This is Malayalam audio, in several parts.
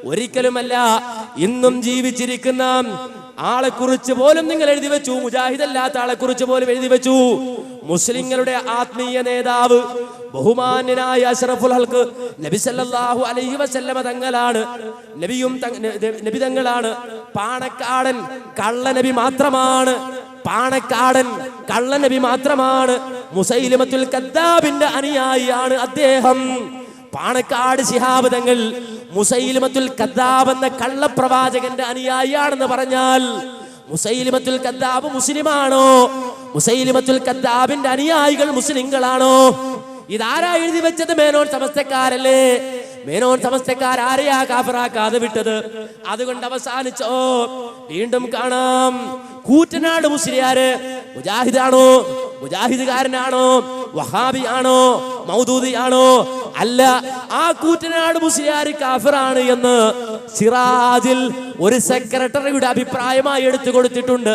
ഒരിക്കലുമല്ല. ഇന്നും ജീവിച്ചിരിക്കുന്ന ആളെക്കുറിച്ച് പോലും നിങ്ങൾ എഴുതി വെച്ചു, മുജാഹിദല്ലാത്ത ആളെക്കുറിച്ച് പോലും എഴുതി വെച്ചു. മുസ്ലിങ്ങളുടെ ആത്മീയ നേതാവ് ബഹുമാന്യനായ അഷ്റഫുൽ ഹൽഖ് നബി സല്ലല്ലാഹു അലൈഹി വസല്ലമ തങ്ങളാണ്. നബി തങ്ങളാണ്. പാണക്കാടൻ കള്ളനബി മാത്രമാണ്. പാണക്കാടൻ കള്ളനബി മാത്രമാണ്. മുസൈലിമത്തുൽ കദ്ദാബിന്റെ അനുയായിയാണ് അദ്ദേഹം. പാണക്കാട് ശിഹാബ് തങ്ങൾ മുസൈലിമത്തുൽ കദ്ദാബ് എന്ന കള്ളപ്രവാചകന്റെ അനുയായിയാണെന്ന് പറഞ്ഞാൽ മുസൈലിമത്തുൽ കദ്ദാബ് മുസ്ലിമാണോ? മുസൈലിമത്തുൽ കദ്ദാബിന്റെ അനുയായികൾ മുസ്ലിങ്ങളാണോ? ഇതാരാ എഴുതി വെച്ചത്? മേനോൻ സമസ്തക്കാരല്ലേ? മേനോൻ സമസ്തക്കാർ ആരെയാ കാഫിറാക്കാതെ വിട്ടത്? അതുകൊണ്ട് അവസാനിച്ചോ? വീണ്ടും കാണാം. കൂറ്റനാട് മുസ്ലിയാര് മുജാഹിദാണോ? മുജാഹിദുകാരനാണോ? വഹാബിയാണോ? മൗദൂദിയാണോ? അല്ല. ആ കൂറ്റനാട് മുസ്ലിയാര് കാഫിറാണ് എന്ന് സിറാജിൽ ഒരു സെക്രട്ടറിയുടെ അഭിപ്രായമായി എടുത്തു കൊടുത്തിട്ടുണ്ട്.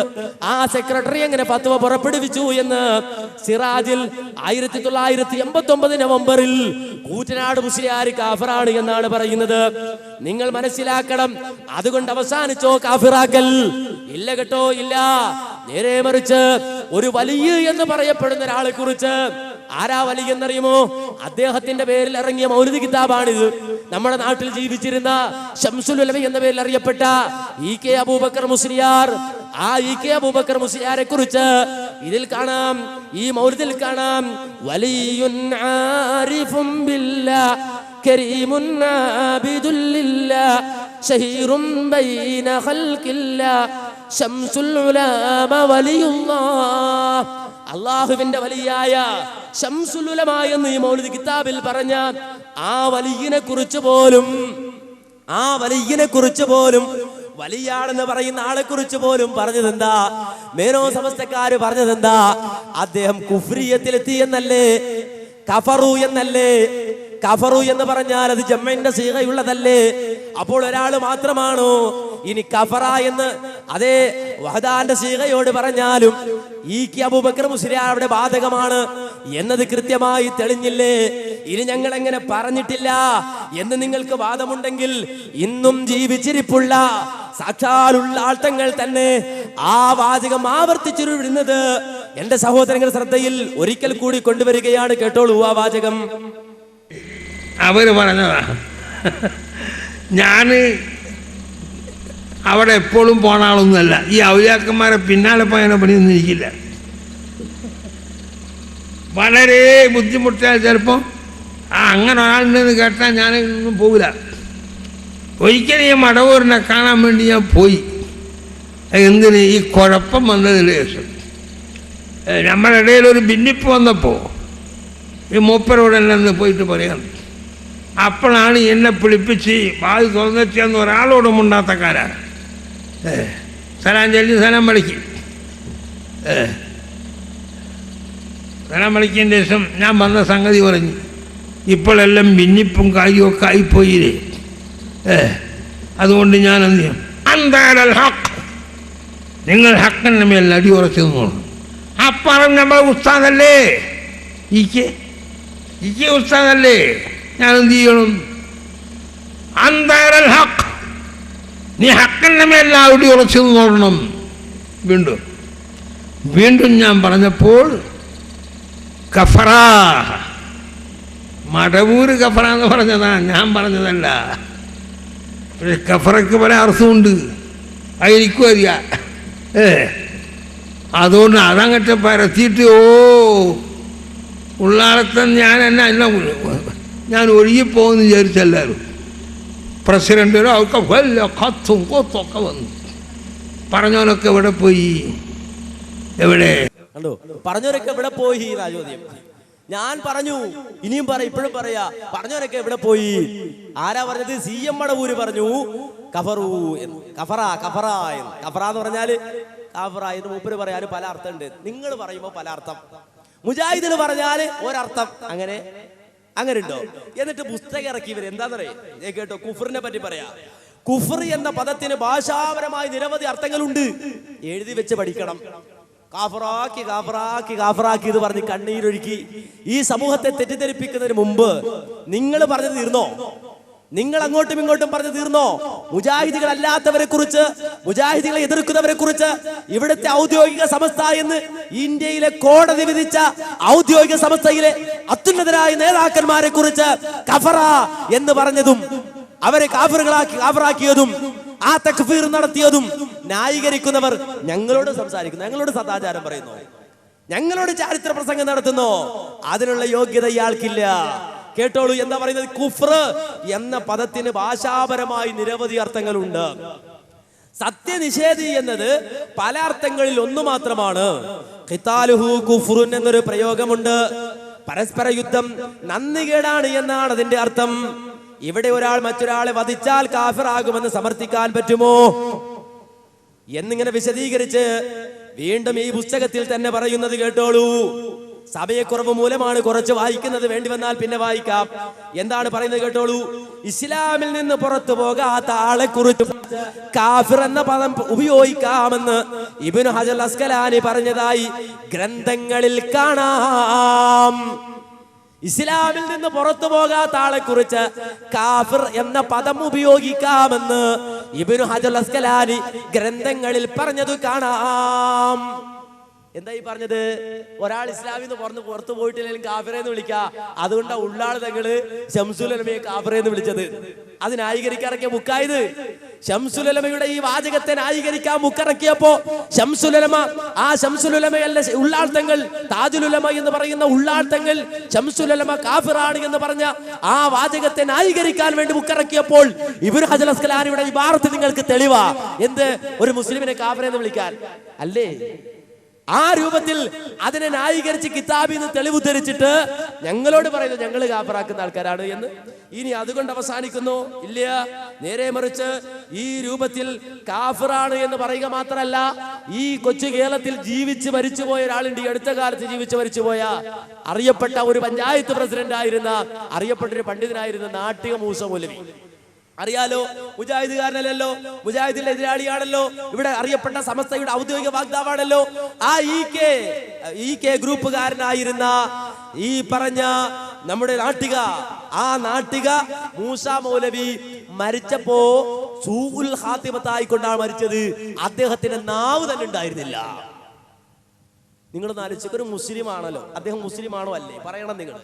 ആ സെക്രട്ടറി എങ്ങനെ ഫത്വ പുറപ്പെടുവിച്ചു എന്ന് സിറാജിൽ 1989 നവംബറിൽ കൂറ്റനാട് മുസ്ലിയാര് കാഫിറാണ് എന്നാണ് പറയുന്നത്. നിങ്ങൾ മനസ്സിലാക്കണം. അതുകൊണ്ട് അവസാനിച്ചോ കാഫിറാക്കൽ? ഇല്ല കേട്ടോ, ഇല്ല. നേരെ മറിച്ച് ഒരു വലിയ എന്ന് പറയപ്പെടുന്ന ഒരാളെ കുറിച്ച്, ആരാ വലിയ എന്നറിയുമോ? അദ്ദേഹത്തിന്റെ പേരിൽ ഇറങ്ങിയ മൗലിദ് കിതാബാണിത്. നമ്മുടെ നാട്ടിൽ ജീവിച്ചിരുന്ന ശംസുൽ ഉലമ എന്ന പേരിൽ അറിയപ്പെട്ട ഇ.കെ. അബൂബക്കർ മുസ്ലിയാർ. ആ ഇ.കെ. അബൂബക്കർ മുസ്ലിയാരെ കുറിച്ച് ഇതിൽ കാണാം, ഈ മൗലിദിൽ കാണാം, വലിയുൻ ആരിഫും ബില്ലാഹ് കരീമുൻ ആബിദുൽ ലില്ലാഹ് ശഹീറുൻ ബൈന ഖൽഖില്ലാഹ് ശംസുൽ ഉലമ വലിയുല്ലാഹ്. അള്ളാഹുവിന്റെ വലിയായ ശംസുൽ ഉലമ എന്ന് ഈ മൗലിദ് കിതാബിൽ പറഞ്ഞ ആ വലിയനെ കുറിച്ച് പോലും വലിയാണെന്ന് പറയുന്ന ആളെ കുറിച്ച് പോലും പറഞ്ഞതെന്താ? മേനോ സമസ്തക്കാര് പറഞ്ഞതെന്താ? അദ്ദേഹം കുഫ്രിയത്തിലെത്തി എന്നല്ലേ? കഫറു എന്നല്ലേ? കഫറു എന്ന് പറഞ്ഞാൽ അത് ജമ്മന്റെ സീഗയുള്ളതല്ലേ? അപ്പോൾ ഒരാള് മാത്രമാണോ? ഇനി കഫറ എന്ന് അതേ വഹദാന്റെ സീഗയോട് പറഞ്ഞാലും ഇ.കെ. അബൂബക്കർ മുസ്ലിയാരുടെ ബാധകമാണ് എന്നത് കൃത്യമായി തെളിഞ്ഞില്ലേ? ഇനി ഞങ്ങൾ എങ്ങനെ പറഞ്ഞിട്ടില്ല എന്ന് നിങ്ങൾക്ക് വാദമുണ്ടെങ്കിൽ ഇന്നും ജീവിച്ചിരിപ്പുള്ള സാക്ഷാലുള്ള ആൾത്തങ്ങൾ തന്നെ ആ വാചകം ആവർത്തിച്ചിരുന്നത് എന്റെ സഹോദരങ്ങൾ ശ്രദ്ധയിൽ ഒരിക്കൽ കൂടി കൊണ്ടുവരികയാണ്. കേട്ടോളൂ ആ വാചകം. അവര് പറഞ്ഞതാ. ഞാൻ അവിടെ എപ്പോഴും പോണ ആളൊന്നുമല്ല. ഈ ഔലിയാക്കന്മാരെ പിന്നാലെ പോയതിനെ പണിയൊന്നും ഇരിക്കില്ല. വളരെ ബുദ്ധിമുട്ടിയാൽ ചിലപ്പോൾ അങ്ങനെ ഒരാളുണ്ടെന്ന് കേട്ടാൽ ഞാനൊന്നും പോകില്ല. ഒരിക്കലും ഈ മടവൂരിനെ കാണാൻ വേണ്ടി ഞാൻ പോയി. എന്തിന്? ഈ കുഴപ്പം വന്നതിന് ശേഷം നമ്മുടെ ഇടയിൽ ഒരു ഭിന്നിപ്പ് വന്നപ്പോൾ ഈ മൂപ്പരോടെല്ലാം പോയിട്ട് പറയാം. അപ്പോഴാണ് എന്നെ പിടിപ്പിച്ച് വാതി തുറന്നെത്തിയെന്ന് ഒരാളോടും ഉണ്ടാത്തക്കാരാണ്. സലാം ചൊല്ലി സലാം വിളിക്കും. സലാം വിളിക്കിയതിന് ശേഷം ഞാൻ വന്ന സംഗതി പറഞ്ഞു. ഇപ്പോഴെല്ലാം ഭിന്നിപ്പും കാര്യമൊക്കെ ആയിപ്പോയില്ലേ. അതുകൊണ്ട് ഞാൻ എന്ത് ചെയ്യും? അന്താരൽ ഹക്ക്, നിങ്ങൾ ഹക്കിൻ്റെ മേൽ അടിയുറച്ചു നിന്നോളൂ. അപ്പറം നമ്മൾ ഉസ്താദല്ലേ, ഇക്ക് ഉസ്താദല്ലേ, ഞാൻ എന്ത് ചെയ്യണം? അന്താരൽ ഹക്ക്, നീ ഹക്കിൻ്റെ മേൽ അടിയുറച്ചു നിന്നോളണം. വീണ്ടും ഞാൻ പറഞ്ഞപ്പോൾ കഫറ, മടവൂര് കഫറ എന്ന് പറഞ്ഞതാ, ഞാൻ പറഞ്ഞതല്ല. പക്ഷെ കഫറയ്ക്ക് പല അർത്ഥമുണ്ട്, അതെനിക്കും അറിയാം. അതുകൊണ്ട് അതങ്ങട്ട് പരത്തിയിട്ട് ഉള്ളാളത്തൻ ഞാൻ ഒഴുകിപ്പോകുമെന്ന് വിചാരിച്ചെല്ലാവരും. പ്രസിഡന്റിനോ അവർക്ക് വല്ല കത്തും കൊത്തൊക്കെ വന്നു. പറഞ്ഞവനൊക്കെ എവിടെ പോയി? എവിടെ കണ്ടോ? പറഞ്ഞവരൊക്കെ എവിടെ പോയി എന്നാ ചോദ്യം. ഞാൻ പറഞ്ഞു, ഇനിയും ഇപ്പോഴും പറയാ, പറഞ്ഞവരൊക്കെ എവിടെ പോയി? ആരാ പറഞ്ഞത്? CM മടവൂര് പറഞ്ഞു കഫറു എന്ന്. കഫറ എന്ന്. കഫറ എന്ന് പറഞ്ഞാല് കാഫറ എന്ന് മൂപ്പര് പറയാനും പല അർത്ഥമുണ്ട്. നിങ്ങൾ പറയുമ്പോ പല അർത്ഥം, മുജാഹിദിന് പറഞ്ഞാല് ഒരർത്ഥം. അങ്ങനെ ഉണ്ടോ? എന്നിട്ട് പുസ്തകം ഇറക്കി ഇവർ എന്താന്നറിയാം കേട്ടോ. കുഫറിനെ പറ്റി പറയാ. കുഫർ എന്ന പദത്തിന് ഭാഷാപരമായി നിരവധി അർത്ഥങ്ങളുണ്ട്. എഴുതി വെച്ച് പഠിക്കണം. കാഫറാക്കി എന്ന് പറഞ്ഞ് കണ്ണീരൊഴുക്കി ഈ സമൂഹത്തെ തെറ്റിദ്ധരിപ്പിക്കുന്നതിന് മുമ്പ് നിങ്ങൾ പറഞ്ഞത് തീർന്നോ? നിങ്ങൾ അങ്ങോട്ടും ഇങ്ങോട്ടും പറഞ്ഞു തീർന്നോ? മുജാഹിദികൾ അല്ലാത്തവരെ കുറിച്ച്, മുജാഹിദികളെ എതിർക്കുന്നവരെ കുറിച്ച് ഇവിടുത്തെ ഔദ്യോഗിക സമസ്ത എന്ന് ഇന്ത്യയിലെ കോടതി വിധിച്ച ഔദ്യോഗിക സമസ്തയിലെ അത്യുന്നതരായ നേതാക്കന്മാരെ കുറിച്ച് കഫറ എന്ന് പറഞ്ഞതും അവരെ കാഫിറാക്കിയതും ആ തക്ഫീർ നടത്തിയതും ന്യായീകരിക്കുന്നവർ ഞങ്ങളോട് സംസാരിക്കുന്നു, ഞങ്ങളോട് സദാചാരം പറയുന്നു, ഞങ്ങളോട് ചരിത്ര പ്രസംഗം നടത്തുന്നു. അതിനുള്ള യോഗ്യത ഇയാൾക്കില്ല. കേട്ടോളൂ എന്താ പറയുന്നത്. കുഫ്ർ എന്ന പദത്തിന് ഭാഷാപരമായി നിരവധി അർത്ഥങ്ങളുണ്ട്. സത്യനിഷേധി എന്നത് പല അർത്ഥങ്ങളിൽ ഒന്ന് മാത്രമാണ്. ഖിതാലുഹു കുഫ്റുൻ എന്നൊരു പ്രയോഗമുണ്ട്. പരസ്പര യുദ്ധം നന്ദികേടാണ് എന്നാണ് അതിന്റെ അർത്ഥം. ഇവിടെ ഒരാൾ മറ്റൊരാളെ വധിച്ചാൽ കാഫിറാകുമെന്ന് സമർത്ഥിക്കാൻ പറ്റുമോ എന്നിങ്ങനെ വിശദീകരിച്ച് വീണ്ടും ഈ പുസ്തകത്തിൽ തന്നെ പറയുന്നത് കേട്ടോളൂ. സമയക്കുറവ് മൂലമാണ് കുറച്ച് വായിക്കുന്നത്, വേണ്ടി വന്നാൽ പിന്നെ വായിക്കാം. എന്താണ് പറയുന്നത് കേട്ടോളൂ. ഇസ്ലാമിൽ നിന്ന് പുറത്തു പോകാത്ത ആളെ കുറിച്ച് കാഫിർ എന്ന പദം ഉപയോഗിക്കാമെന്ന് ഇബ്നു ഹജർ അസ്കലാനി പറഞ്ഞതായി ഗ്രന്ഥങ്ങളിൽ കാണാം. ഇസ്ലാമിൽ നിന്ന് പുറത്തു പോകാത്ത ആളെ കുറിച്ച് കാഫിർ എന്ന പദം ഉപയോഗിക്കാമെന്ന് ഇബ്നു ഹജർ അസ്കലാനി ഗ്രന്ഥങ്ങളിൽ പറഞ്ഞത് കാണാം. എന്തായി പറഞ്ഞത്? ഒരാൾ ഇസ്ലാമിൽ നിന്ന് പുറത്തു പോയിട്ടില്ലെങ്കിൽ കാഫിറേന്ന് വിളിക്കുക. അതുകൊണ്ടാ ഉള്ളാള് തങ്ങള് ശംസുൽ ഉലമയെ കാഫിറേന്ന് വിളിച്ചത്. അത് ന്യായീകരിക്കാറക്കിയ ബുക്കായത്. ശംസുൽ ഉലമയുടെ ഈ വാചകത്തെ ന്യായീകരിക്കാൻ ബുക്കിറക്കിയപ്പോ ശംസുൽ ഉലമ, ആ ശംസുൽ ഉലമയല്ല ഉള്ളാൾത്തങ്ങൾ, താജുൽ ഉലമ എന്ന് പറയുന്ന ഉള്ളാൾത്തങ്ങൾ ശംസുൽ ഉലമ കാഫിറാണ് എന്ന് പറഞ്ഞ ആ വാചകത്തെ ന്യായീകരിക്കാൻ വേണ്ടി ബുക്കിറക്കിയപ്പോൾ ഇബ്നു ഹജർ അസ്കലാനിയുടെ ഇബാറത്ത് നിങ്ങൾക്ക് തെളിവാ. എന്ത്? ഒരു മുസ്ലിമിനെ കാഫിറെന്ന് വിളിക്കാൻ അല്ലേ? ആ രൂപത്തിൽ അതിനെ ന്യായീകരിച്ച് കിതാബിൽ നിന്ന് തെളിവ് ധരിച്ചിട്ട് ഞങ്ങളോട് പറയുന്നു ഞങ്ങൾ കാഫിറാക്കുന്ന ആൾക്കാരാണ് എന്ന്. ഇനി അതുകൊണ്ട് അവസാനിക്കുന്നു? ഇല്ല. നേരെ മറിച്ച് ഈ രൂപത്തിൽ കാഫിറാണ് എന്ന് പറയുക മാത്രമല്ല, ഈ കൊച്ചു കേരളത്തിൽ ജീവിച്ച് മരിച്ചുപോയ ഒരാളുണ്ട്, ഈ അടുത്ത കാലത്ത് ജീവിച്ച് മരിച്ചുപോയ അറിയപ്പെട്ട ഒരു പഞ്ചായത്ത് പ്രസിഡന്റ് ആയിരുന്ന, അറിയപ്പെട്ട ഒരു പണ്ഡിതനായിരുന്ന നാട്ടിക മൂസ മൗലവി. അറിയാലോ, മുജാഹിദുകാരനല്ലോ, മുജാഹിദിന്റെ എതിരാളിയാണല്ലോ, ഇവിടെ അറിയപ്പെട്ട സമസ്തയുടെ ഔദ്യോഗിക വാഗ്ദാവാണല്ലോ. ആ ഇ കെ ഗ്രൂപ്പുകാരനായിരുന്ന ഈ പറഞ്ഞ നമ്മുടെ നാട്ടിക മൂസ മൗലവി മരിച്ചപ്പോ സൂഉൽ ഖാത്തിമത്തായിക്കൊണ്ടാണ് മരിച്ചത്. അദ്ദേഹത്തിന്റെ നാവ് തന്നെ ഉണ്ടായിരുന്നില്ല. നിങ്ങളൊന്ന് ആലോചിച്ച്, ഒരു മുസ്ലിം ആണല്ലോ അദ്ദേഹം. മുസ്ലിം ആണോ അല്ലേ? പറയണം നിങ്ങൾ.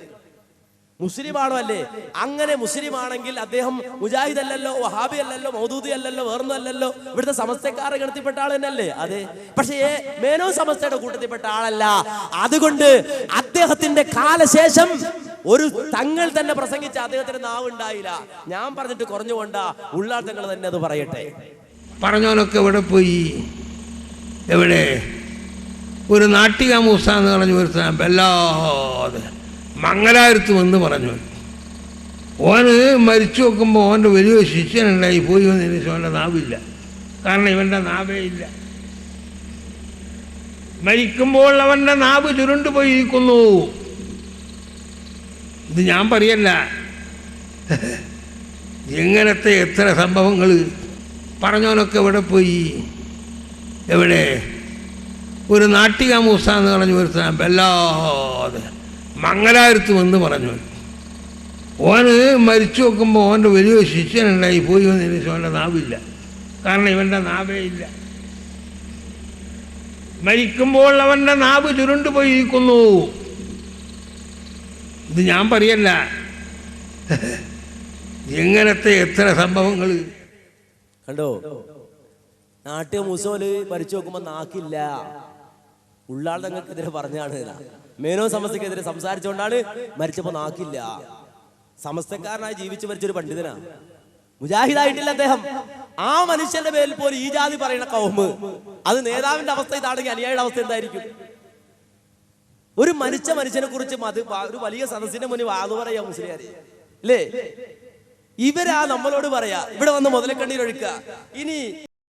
മുസ്ലിം ആണോ അല്ലേ? അങ്ങനെ മുസ്ലിം ആണെങ്കിൽ അദ്ദേഹം മുജാഹിദ് അല്ലല്ലോ, വഹാബി അല്ലല്ലോ, മൗദൂദി അല്ലല്ലോ, വേറൊന്നും അല്ലല്ലോ, ഇവിടുത്തെ സമസ്തക്കാരെ ഗണത്തിൽപ്പെട്ട ആൾ തന്നെയല്ലേ? അതെ. പക്ഷേ മേനോ സമസ്തയുടെ കൂട്ടത്തിൽപ്പെട്ട ആളല്ല. അതുകൊണ്ട് അദ്ദേഹത്തിന്റെ കാലശേഷം ഒരു തങ്ങൾ തന്നെ പ്രസംഗിച്ച അദ്ദേഹത്തിന് നാവ് ഉണ്ടായില്ല. ഞാൻ പറഞ്ഞിട്ട് കുറഞ്ഞു കൊണ്ട ഉള്ളാൾ തങ്ങൾ തന്നെ അത് പറയട്ടെ. പറഞ്ഞോനൊക്കെ എവിടെ പോയി? എവിടെ? ഒരു നാട്ടിക മൂസ എന്ന് പറഞ്ഞു വരുത്താൻ വല്ലാതെ മംഗലാപുരത്ത് വന്ന് പറഞ്ഞു. ഓന് മരിച്ചു നോക്കുമ്പോൾ ഓൻ്റെ വലിയ ശിഷ്യനുണ്ടായി പോയി വന്നതിന് ശേഷം അവൻ്റെ നാവില്ല. കാരണം ഇവൻ്റെ നാവേ ഇല്ല. മരിക്കുമ്പോൾ അവൻ്റെ നാവ് ചുരുണ്ടുപോയിരിക്കുന്നു. ഇത് ഞാൻ പറയല്ല, ഇങ്ങനത്തെ എത്ര സംഭവങ്ങൾ. പറഞ്ഞോനൊക്കെ എവിടെ പോയി? എവിടെ? ഒരു നാട്ടിക മൂസ എന്ന് പറഞ്ഞു വരുത്താൻ വല്ലാതെ മംഗലാപുരത്ത് വന്ന് പറഞ്ഞു. ഓന് മരിച്ചു നോക്കുമ്പോൾ ഓൻ്റെ വലിയ ശിഷ്യനുണ്ടായി പോയി വന്നതിന് ശേഷം അവൻ്റെ നാവില്ല. കാരണം ഇവൻ്റെ നാവേ ഇല്ല. മരിക്കുമ്പോൾ അവൻ്റെ നാവ് ചുരുണ്ടുപോയിരിക്കുന്നു. ഇത് ഞാൻ പറയല്ല, ഇങ്ങനത്തെ എത്ര സംഭവങ്ങൾ. കണ്ടോ? നാട്ടിക മൂസോല് മരിച്ചു നോക്കുമ്പോ നാക്കില്ല. ഉള്ളാൾ തങ്ങൾക്കെതിരെ പറഞ്ഞാണ്. മേനോ സമസ്തക്കെതിരെ സംസാരിച്ചുകൊണ്ടാണ് മരിച്ചപ്പോ നാക്കില്ല. സമസ്തക്കാരനായി ജീവിച്ചു മരിച്ചൊരു പണ്ഡിതനാ, മുജാഹിദായിട്ടില്ല അദ്ദേഹം. ആ മനുഷ്യന്റെ പേരിൽ പോലും ഈ ജാതി പറയുന്ന കൗമ്, അത് നേതാവിന്റെ അവസ്ഥ ഇതാണെങ്കിൽ അനുയായിയുടെ അവസ്ഥ എന്തായിരിക്കും? ഒരു മരിച്ച മനുഷ്യനെ കുറിച്ച് ഒരു വലിയ സദസ്സിന്റെ മുന്നിൽ വാതു പറയാ മുസ്ലിയാരെ അല്ലേ? ഇവരാ നമ്മളോട് പറയാ ഇവിടെ വന്ന് മുതലക്കണ്ണീരൊഴുക്കുക. ഇനി